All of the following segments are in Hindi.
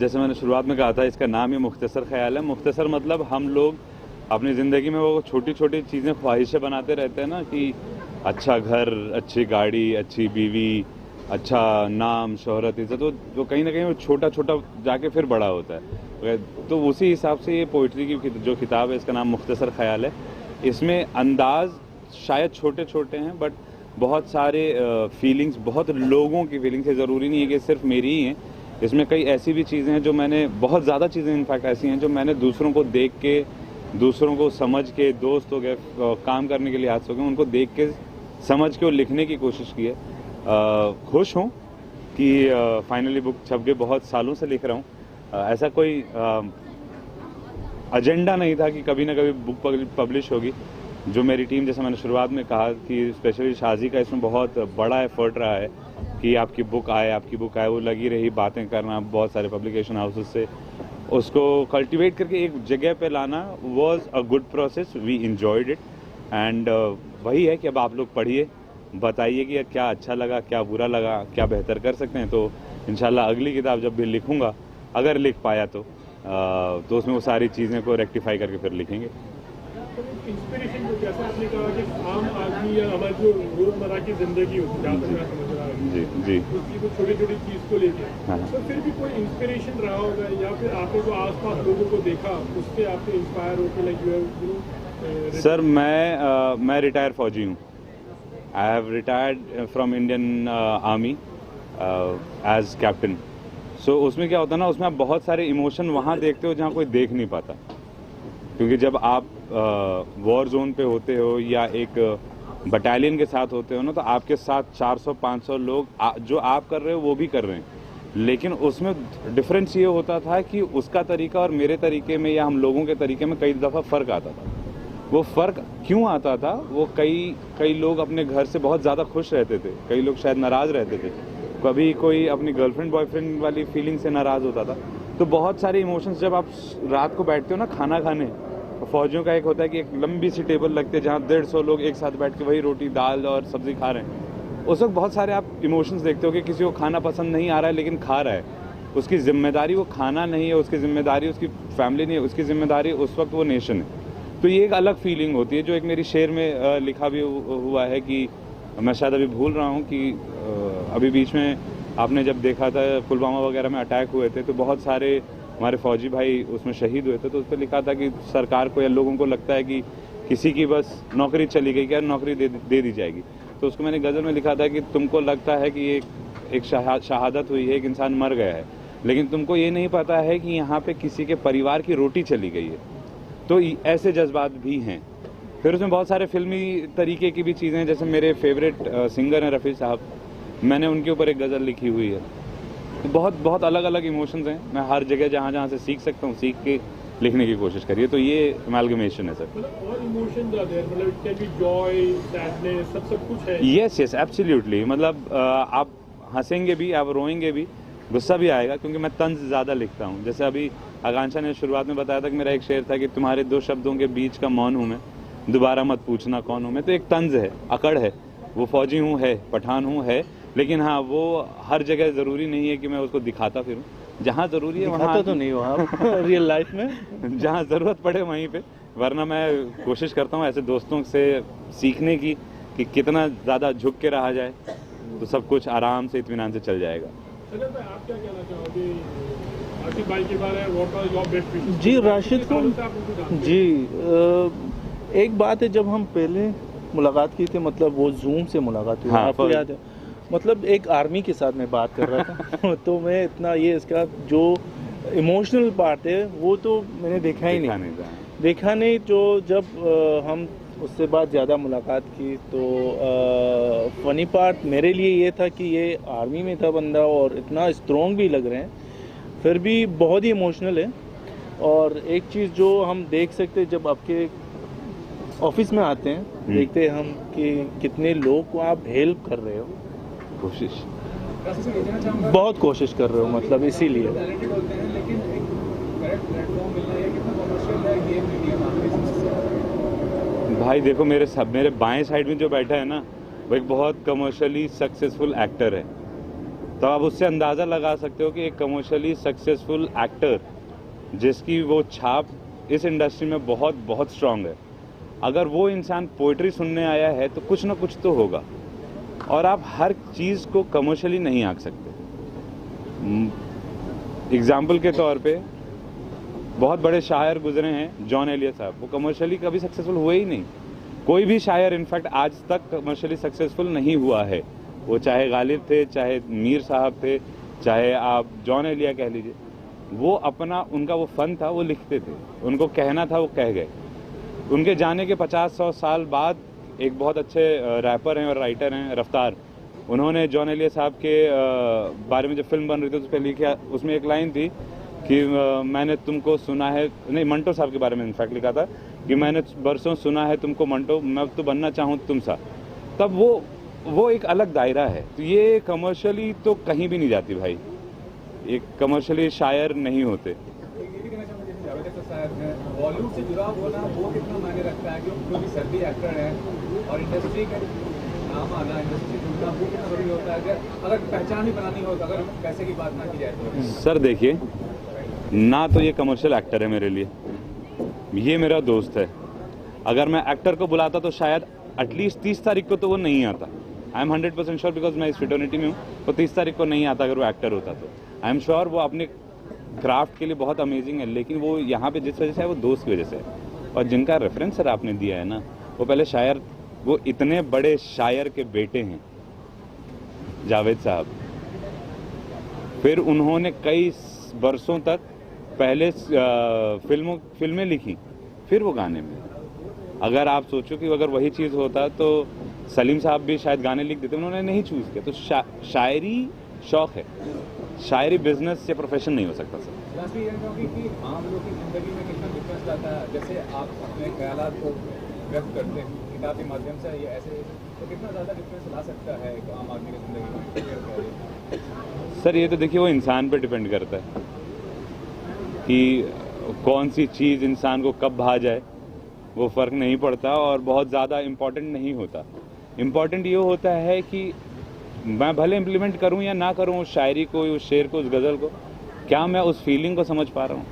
जैसे मैंने शुरुआत में कहा था, इसका नाम ही मुख्तसर ख्याल है। मुख्तसर मतलब हम लोग अपनी ज़िंदगी में वो छोटी छोटी चीज़ें ख्वाहिशें बनाते रहते हैं ना, कि अच्छा घर, अच्छी गाड़ी, अच्छी बीवी, अच्छा नाम, शोहरत, इज़्ज़त, तो कहीं ना कहीं वो छोटा छोटा जाके फिर बड़ा होता है। तो उसी हिसाब से ये पोइट्री की जो किताब है, इसका नाम मुख्तसर ख्याल है। इसमें अंदाज शायद छोटे छोटे हैं, बट बहुत सारे फीलिंग्स, बहुत लोगों की फीलिंग्स है। ज़रूरी नहीं है कि सिर्फ मेरी ही हैं। इसमें कई ऐसी भी चीज़ें हैं जो मैंने, बहुत ज़्यादा चीज़ें इनफैक्ट ऐसी हैं जो मैंने दूसरों को देख के, दूसरों को समझ के, दोस्त हो गए, काम करने के लिहाज हो गए, उनको देख के, समझ के और लिखने की कोशिश की है। खुश हूँ कि फाइनली बुक छप गई। बहुत सालों से लिख रहा हूँ। ऐसा कोई एजेंडा नहीं था कि कभी ना कभी बुक पब्लिश होगी। जो मेरी टीम, जैसे मैंने शुरुआत में कहा कि स्पेशली शाजी का इसमें बहुत बड़ा एफर्ट रहा है कि आपकी बुक आए। वो लगी रही बातें करना बहुत सारे पब्लिकेशन हाउसेस से, उसको कल्टीवेट करके एक जगह पे लाना was a good process. We enjoyed it and वही है कि अब आप लोग पढ़िए, बताइए कि क्या अच्छा लगा, क्या बुरा लगा, क्या बेहतर कर सकते हैं। तो इंशाल्लाह अगली किताब जब भी लिखूंगा, अगर लिख पाया तो उसमें वो सारी चीज़ें को रेक्टिफाई करके फिर लिखेंगे। इंस्पिरेशन को जैसे आपने कहा कि आम आदमी या हमारी जो रोजमर्रा की जिंदगी होती है, समझ रहा है जी उसकी कोई छोटी छोटी चीज़ को लेके, तो फिर भी कोई इंस्पिरेशन रहा होगा, या फिर आपने जो आसपास लोगों को देखा उससे आपने इंस्पायर होकर लाइक यू। सर मैं रिटायर फौजी हूँ। I have retired from Indian army as captain. So उसमें क्या होता है ना, उसमें आप बहुत सारे इमोशन वहाँ देखते हो जहाँ कोई देख नहीं पाता, क्योंकि जब आप वॉर जोन पे होते हो या एक बटालियन के साथ होते हो ना, तो आपके साथ 400-500 लोग जो आप कर रहे हो वो भी कर रहे हैं। लेकिन उसमें डिफरेंस ये होता था कि उसका तरीका और मेरे तरीके में या हम लोगों के तरीके में कई दफ़ा फ़र्क आता था। वो फ़र्क क्यों आता था, वो कई लोग अपने घर से बहुत ज़्यादा खुश रहते थे, कई लोग शायद नाराज़ रहते थे, कभी कोई अपनी गर्लफ्रेंड बॉयफ्रेंड वाली फीलिंग से नाराज़ होता था। तो बहुत सारे इमोशंस, जब आप रात को बैठते हो ना खाना खाने, फौजियों का एक होता है कि एक लंबी सी टेबल लगती है जहाँ 150 लोग एक साथ बैठ के वही रोटी दाल और सब्ज़ी खा रहे हैं। उस वक्त बहुत सारे आप इमोशंस देखते हो कि किसी को खाना पसंद नहीं आ रहा है लेकिन खा रहा है। उसकी जिम्मेदारी वो खाना नहीं है, उसकी जिम्मेदारी उसकी फैमिली नहीं है, उसकी जिम्मेदारी उस वक्त वो नेशन है। तो ये एक अलग फीलिंग होती है, जो एक मेरी शेर में लिखा भी हुआ है कि मैं शायद अभी भूल रहा हूँ कि अभी बीच में आपने जब देखा था पुलवामा वगैरह में अटैक हुए थे, तो बहुत सारे हमारे फौजी भाई उसमें शहीद हुए थे। तो उस पर लिखा था कि सरकार को या लोगों को लगता है कि किसी की बस नौकरी चली गई, क्या नौकरी दे दी जाएगी। तो उसको मैंने गज़ल में लिखा था कि तुमको लगता है कि एक शहादत हुई है, एक इंसान मर गया है, लेकिन तुमको ये नहीं पता है कि यहाँ पे किसी के परिवार की रोटी चली गई है। तो ऐसे जज्बात भी हैं। फिर उसमें बहुत सारे फिल्मी तरीके की भी चीज़ें हैं, जैसे मेरे फेवरेट सिंगर हैं रफ़ी साहब, मैंने उनके ऊपर एक गज़ल लिखी हुई है। तो बहुत अलग अलग इमोशंस हैं। मैं हर जगह जहाँ से सीख सकता हूँ सीख के लिखने की कोशिश करिए। तो ये अमैलगमेशन है सर। और इमोशंस आर देयर, मतलब it can be Joy, sadness, सब कुछ है। Yes absolutely. मतलब आप हंसेंगे भी, आप रोएंगे भी, गुस्सा भी आएगा, क्योंकि मैं तंज ज़्यादा लिखता हूँ। जैसे अभी आकांक्षा ने शुरुआत में बताया था कि मेरा एक शेर था कि तुम्हारे दो शब्दों के बीच का मौन हूँ मैं, दोबारा मत पूछना कौन हूँ मैं। तो एक तंज है, अकड़ है। वो फौजी हूँ है, पठान हूँ है, लेकिन हाँ वो हर जगह ज़रूरी नहीं है कि मैं उसको दिखाता फिरूँ। जहाँ ज़रूरी है वहाँ तो नहीं हो आप रियल लाइफ में, जहाँ ज़रूरत पड़े वहीं पे। वरना मैं कोशिश करता हूँ ऐसे दोस्तों से सीखने की कि कितना ज़्यादा झुक के रहा जाए तो सब कुछ आराम से इत्मीनान से चल जाएगा। आप क्या कहना चाहोगे राशिद भाई के बारे में? What are your best wishes? जी राशिद को जी एक बात है, जब हम पहले मुलाकात की थी, मतलब वो जूम से मुलाकात हुई, आपको याद है? मतलब एक आर्मी के साथ मैं बात कर रहा था तो मैं इतना ये इसका जो इमोशनल पार्ट है वो तो मैंने देखा नहीं। जो जब हम उससे बाद ज़्यादा मुलाकात की तो फ़नी पार्ट मेरे लिए ये था कि ये आर्मी में था बंदा और इतना स्ट्रॉन्ग भी लग रहे हैं, फिर भी बहुत ही इमोशनल है। और एक चीज़ जो हम देख सकते हैं जब आपके ऑफिस में आते हैं, देखते हैं हम कि कितने लोग को आप हेल्प कर रहे हो, बहुत कोशिश कर रहे हो, मतलब इसीलिए। भाई देखो मेरे बाएं साइड में जो बैठा है ना, वो एक बहुत कमर्शियली सक्सेसफुल एक्टर है। तो आप उससे अंदाज़ा लगा सकते हो कि एक कमर्शियली सक्सेसफुल एक्टर जिसकी वो छाप इस इंडस्ट्री में बहुत बहुत स्ट्रांग है, अगर वो इंसान पोइट्री सुनने आया है तो कुछ ना कुछ तो होगा। और आप हर चीज़ को कमर्शियली नहीं आंक सकते। एग्जाम्पल के तौर पे बहुत बड़े शायर गुजरे हैं, जॉन एलियट साहब, वो कमर्शियली कभी सक्सेसफुल हुए ही नहीं। कोई भी शायर इनफैक्ट आज तक कमर्शियली सक्सेसफुल नहीं हुआ है, वो चाहे गालिब थे, चाहे मीर साहब थे, चाहे आप जॉन एलिया कह लीजिए। वो अपना, उनका वो फन था, वो लिखते थे, उनको कहना था, वो कह गए। उनके जाने के 50-100 साल बाद एक बहुत अच्छे रैपर हैं और राइटर हैं, रफ्तार, उन्होंने जॉन एलिया साहब के बारे में जब फिल्म बन रही थी तो उस पर लिखा, उसमें एक लाइन थी कि मैंने तुमको सुना है, नहीं मंटो साहब के बारे में इनफैक्ट लिखा था कि मैंने बरसों सुना है तुमको मंटो, मैं तो बनना चाहूँ तुम सा। तब वो एक अलग दायरा है। तो ये कमर्शियली तो कहीं भी नहीं जाती भाई, एक कमर्शियली शायर नहीं होते। बॉलीवुड से जुड़ा होना वो कितना मायने रखता है, क्योंकि सर्दी एक्टर है और इंडस्ट्री का नाम आना, इंडस्ट्री से जुड़ना वो कितना जरूरी होता है। अगर पहचान ही बनानी हो तो अगर पैसे की बात ना की जाए तो सर देखिए, ना तो ये कमर्शियल एक्टर है मेरे लिए, ये मेरा दोस्त है। अगर मैं एक्टर को बुलाता तो शायद एटलीस्ट 30 तारीख को तो वो नहीं आता। आई एम 100% श्योर, बिकॉज मैं इस फ्रेटर्निटी में हूँ, वो 30 तारीख को नहीं आता अगर वो एक्टर होता तो। आई एम श्योर वो अपने क्राफ्ट के लिए बहुत अमेजिंग है, लेकिन वो यहाँ पे जिस वजह से है वो दोस्त की वजह से है। और जिनका रेफरेंस सर आपने दिया है ना, वो पहले शायर, वो इतने बड़े शायर के बेटे हैं जावेद साहब, फिर उन्होंने कई बरसों तक पहले फिल्में लिखी, फिर वो गाने में। अगर आप सोचो कि अगर वही चीज़ होता तो सलीम साहब भी शायद गाने लिख देते, उन्होंने नहीं चूज़ किया। तो शायरी शौक है, शायरी बिजनेस या प्रोफेशन नहीं हो सकता सर। कि आम लोगों की जिंदगी में कितना डिफरेंस लाता है, जैसे आप अपने ख्यालात को व्यक्त करते हैं किताब के माध्यम से, ये ऐसे तो कितना ज़्यादा डिफरेंस ला सकता है एक आम आदमी की जिंदगी में? सर ये तो देखिए वो इंसान पे डिपेंड करता है कि कौन सी चीज़ इंसान को कब भा जाए, वो फ़र्क नहीं पड़ता और बहुत ज़्यादा इम्पॉर्टेंट नहीं होता। इम्पॉर्टेंट ये होता है कि मैं भले इम्प्लीमेंट करूं या ना करूं उस शायरी को, उस शेर को, उस गज़ल को, क्या मैं उस फीलिंग को समझ पा रहा हूं।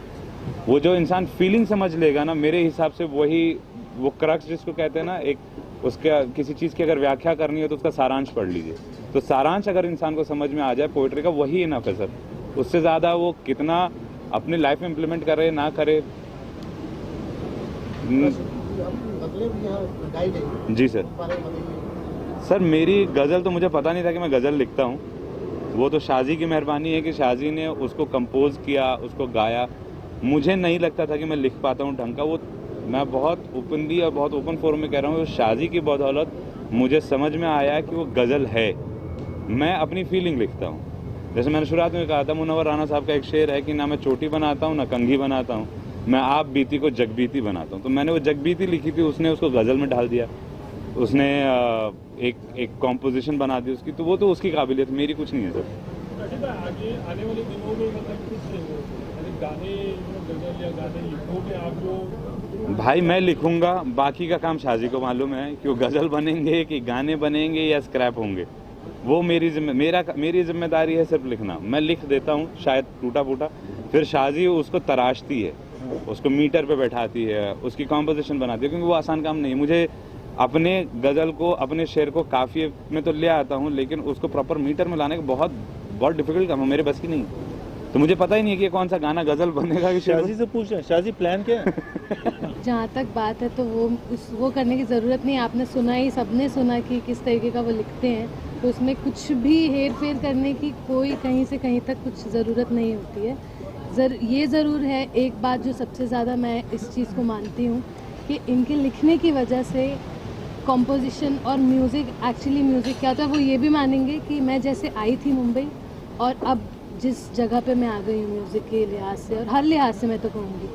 वो जो इंसान फीलिंग समझ लेगा ना, मेरे हिसाब से वही वो क्रक्स जिसको कहते हैं ना, एक उसका किसी चीज़ की अगर व्याख्या करनी हो तो उसका सारांश पढ़ लीजिए। तो सारांश अगर इंसान को समझ में आ जाए पोइट्री का, वही इनफ है सर। उससे ज़्यादा वो कितना अपनी लाइफ में इम्प्लीमेंट करे ना करे। जी सर। सर मेरी गज़ल तो मुझे पता नहीं था कि मैं गज़ल लिखता हूँ, वो तो शाजी की मेहरबानी है कि शाजी ने उसको कंपोज किया, उसको गाया। मुझे नहीं लगता था कि मैं लिख पाता हूँ ढंग का। वो मैं बहुत ओपनली और बहुत ओपन फोरम में कह रहा हूँ, शाजी की बदौलत मुझे समझ में आया कि वो गज़ल है। मैं अपनी फीलिंग लिखता हूँ। जैसे मैंने शुरुआत में कहा था, मुनव्वर राना साहब का एक शेर है कि ना मैं चोटी बनाता हूँ ना कंघी बनाता हूँ, मैं आप बीती को जगबीती बनाता हूँ। तो मैंने वो जगबीती लिखी थी, उसने उसको गज़ल में ढाल दिया, उसने एक कॉम्पोजिशन बना दी उसकी। तो वो तो उसकी काबिलियत, मेरी कुछ नहीं है सर। आगे आने वाले दिनों में मतलब कुछ गाने, गज़ल या गाने लिखोगे आप जो? भाई मैं लिखूंगा, बाकी का काम शाजी को मालूम है कि वो गज़ल बनेंगे कि गाने बनेंगे या स्क्रैप होंगे। वो मेरी जिम्मेदारी है सिर्फ लिखना। मैं लिख देता हूँ शायद टूटा फूटा, फिर शाजी उसको तराशती है, उसको मीटर पे बैठाती है, उसकी कॉम्पोजिशन बनाती है, क्योंकि वो आसान काम नहीं है। मुझे अपने गज़ल को, अपने शेर को काफ़िए में तो ले आता हूँ, लेकिन उसको प्रॉपर मीटर में लाने का बहुत डिफिकल्ट काम है, मेरे बस की नहीं। तो मुझे पता ही नहीं है कि कौन सा गाना गज़ल बनेगा कि शाजी से पूछ रहे हैं, शाजी प्लान क्या है? जहाँ तक बात है तो वो करने की ज़रूरत नहीं। आपने सुना ही, सबने सुना कि किस तरीके का वो लिखते हैं, तो उसमें कुछ भी हेर फेर करने की कोई कहीं से कहीं तक कुछ ज़रूरत नहीं होती है। ये ज़रूर है, एक बात जो सबसे ज़्यादा मैं इस चीज़ को मानती हूँ कि इनके लिखने की वजह से कॉम्पोजिशन और म्यूज़िक, एक्चुअली म्यूज़िक क्या होता है वो ये भी मानेंगे कि मैं जैसे आई थी मुंबई और अब जिस जगह पे मैं आ गई हूँ म्यूज़िक के लिहाज से और हर लिहाज से, मैं तो कहूँगी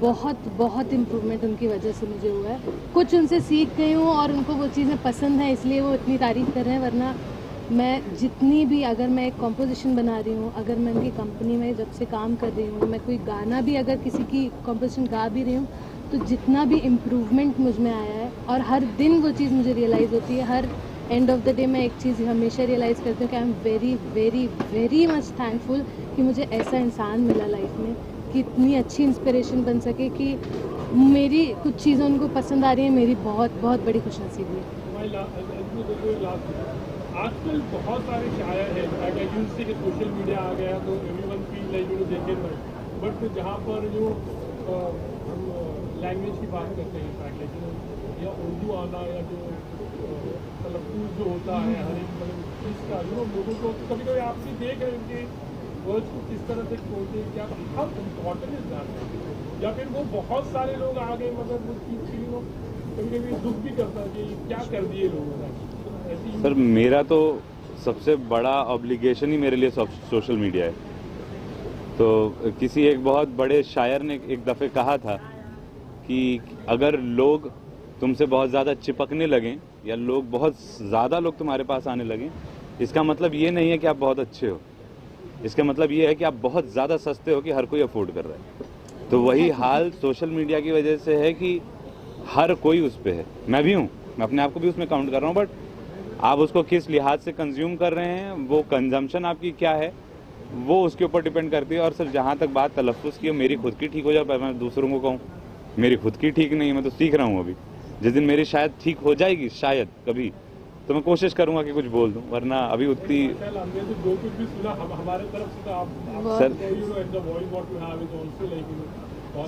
बहुत इम्प्रूवमेंट उनकी वजह से मुझे हुआ है। कुछ उनसे सीख गई हूँ और उनको वो चीज़ें पसंद हैं, इसलिए वो इतनी तारीफ़ कर रहे हैं। वरना मैं जितनी भी, अगर मैं एक कॉम्पोजिशन बना रही हूँ, अगर मैं उनकी कंपनी में जब से काम कर रही हूँ, मैं कोई गाना भी अगर किसी की कॉम्पोजिशन गा भी रही हूँ, तो जितना भी इम्प्रूवमेंट मुझ में आया है और हर दिन वो चीज़ मुझे रियलाइज़ होती है, her end of the day मैं एक चीज़ हमेशा रियलाइज़ करती हूँ कि I am very very very much thankful कि मुझे ऐसा इंसान मिला लाइफ में कि इतनी अच्छी इंस्पिरेशन बन सके कि मेरी कुछ चीज़ें उनको पसंद आ रही हैं, मेरी बहुत बहुत बड़ी खुशनसीबी है। आजकल बहुत सारे शायर हैं, जिनसे कि सोशल मीडिया आ गया तो everyone feel like they can write, but जहाँ पर जो हम लैंग्वेज की बात करते हैं इनफैक्ट या उर्दू आना या जो तलफ़्फ़ुज़ जो होता है हर एक मतलब इसका लोगों को कभी कभी आप भी देख रहे हैं कि वर्ड्स को किस तरह से खोलते हैं, क्या हाउ इम्पोर्टेंट इज दैट, या फिर वो बहुत सारे लोग आ गए मतलब वो कभी कभी दुख भी करता है कि क्या कर दिए लोगों ने। सर मेरा तो सबसे बड़ा ऑब्लिगेशन ही मेरे लिए सोशल मीडिया है। तो किसी एक बहुत बड़े शायर ने एक दफ़े कहा था कि अगर लोग तुमसे बहुत ज़्यादा चिपकने लगें या लोग बहुत ज़्यादा लोग तुम्हारे पास आने लगें, इसका मतलब ये नहीं है कि आप बहुत अच्छे हो, इसका मतलब ये है कि आप बहुत ज़्यादा सस्ते हो कि हर कोई अफोर्ड कर रहा है। तो वही हाल सोशल मीडिया की वजह से है कि हर कोई उस पर है, मैं भी हूँ, मैं अपने आप को भी उसमें काउंट कर रहा हूँ, बट आप उसको किस लिहाज से कंज्यूम कर रहे हैं, वो कंजम्पशन आपकी क्या है, वो उसके ऊपर डिपेंड करती है। और सर जहाँ तक बात तलफ़्फ़ुज़ की, मेरी खुद की ठीक हो जाए मैं दूसरों को कहूँ, मेरी खुद की ठीक नहीं है, मैं तो सीख रहा हूँ अभी। जिस दिन मेरी शायद ठीक हो जाएगी शायद कभी, तो मैं कोशिश करूँगा कि कुछ बोल दूँ, वरना अभी उतनी जो कुछ भी सुना हमारे तरफ से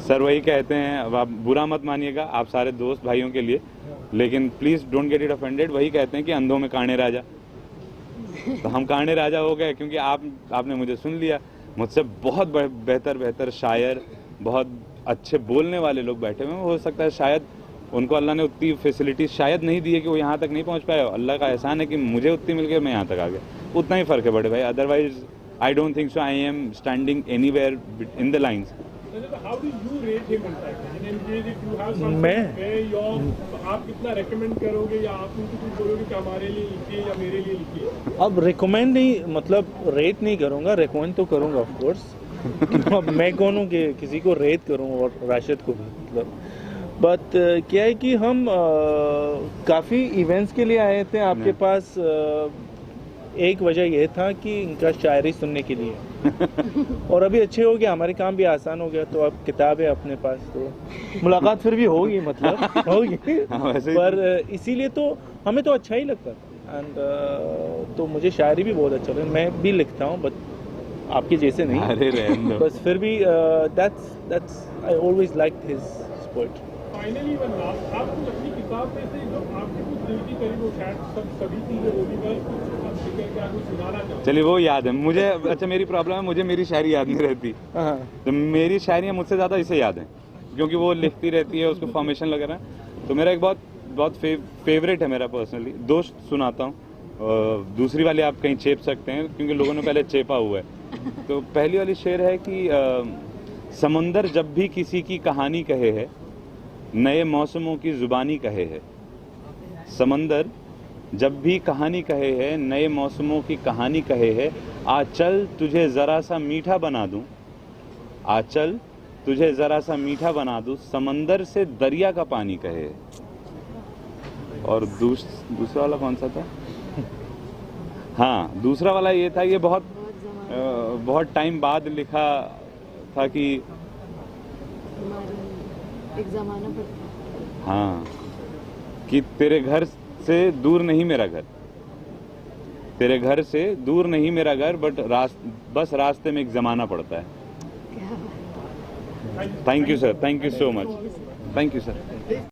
सर वही कहते हैं, अब आप बुरा मत मानिएगा, आप सारे दोस्त भाइयों के लिए, लेकिन please don't get it offended. वही कहते हैं कि अंधों में काणे राजा, तो हम काणे राजा हो गए क्योंकि आपने मुझे सुन लिया। मुझसे बहुत बेहतर शायर, बहुत अच्छे बोलने वाले लोग बैठे हुए हैं, हो सकता है शायद उनको अल्लाह ने उतनी फैसिलिटी शायद नहीं दी है कि वो यहाँ तक नहीं पहुँच पाए। अल्लाह का एहसान है कि मुझे उतनी मिल गई, मैं यहाँ तक आ गया, उतना ही फ़र्क है बड़े भाई। Otherwise I don't think so I am standing anywhere in the lines. आप कितना रेकमेंड करोगे या आप उनको कुछ बोलोगे कि हमारे लिए लिखिए या मेरे लिए लिखिए? अब रिकमेंड नहीं, मतलब रेट नहीं करूँगा, रिकमेंड तो करूँगा ऑफ कोर्स। अब मैं कौन हूँ कि किसी को रेट करूँ, और राशिद को भी, मतलब बट क्या है कि हम काफ़ी इवेंट्स के लिए आए थे आपके पास। एक वजह यह था कि इनका शायरी सुनने के लिए और अभी अच्छे हो गया, हमारे काम भी आसान हो गया, तो अब किताब है अपने पास, तो मुलाकात फिर भी होगी, मतलब होगी। पर इसीलिए तो हमें तो अच्छा ही लगता है, एंड तो मुझे शायरी भी बहुत अच्छा लगता है, मैं भी लिखता हूँ, बट आपके जैसे नहीं। अरे बस फिर भी that's I always liked his poetry. Finally आपको अपनी किताब में से जो आपके कुछ दिल की करीब वो शायद सभी चीज़ें होगी, बस चलिए वो याद है मुझे। अच्छा मेरी प्रॉब्लम है, मुझे मेरी शायरी याद नहीं रहती, तो मेरी शायरियाँ मुझसे ज़्यादा इसे याद हैं क्योंकि वो लिखती रहती है, उसको फॉर्मेशन वगैरह। तो मेरा एक बहुत फेवरेट है मेरा पर्सनली, दोस्त सुनाता हूँ, दूसरी वाली आप कहीं चेप सकते हैं क्योंकि लोगों ने पहले चेपा हुआ है। तो पहली वाली शेर है कि समुंदर जब भी किसी की कहानी कहे है, नए मौसमों की जुबानी कहे है। समंदर जब भी कहानी कहे है, नए मौसमों की कहानी कहे है। आ चल तुझे ज़रा सा मीठा बना दूं, आ चल तुझे ज़रा सा मीठा बना दूं, समंदर से दरिया का पानी कहे है। और दूसरा वाला कौन सा था? हाँ, दूसरा वाला ये था, ये बहुत टाइम बाद लिखा था कि एक ज़माना पड़ता, हाँ, कि तेरे घर से दूर नहीं मेरा घर, तेरे घर से दूर नहीं मेरा घर, बट बस रास्ते में एक ज़माना पड़ता है। Thank you sir, thank you so much, thank you sir.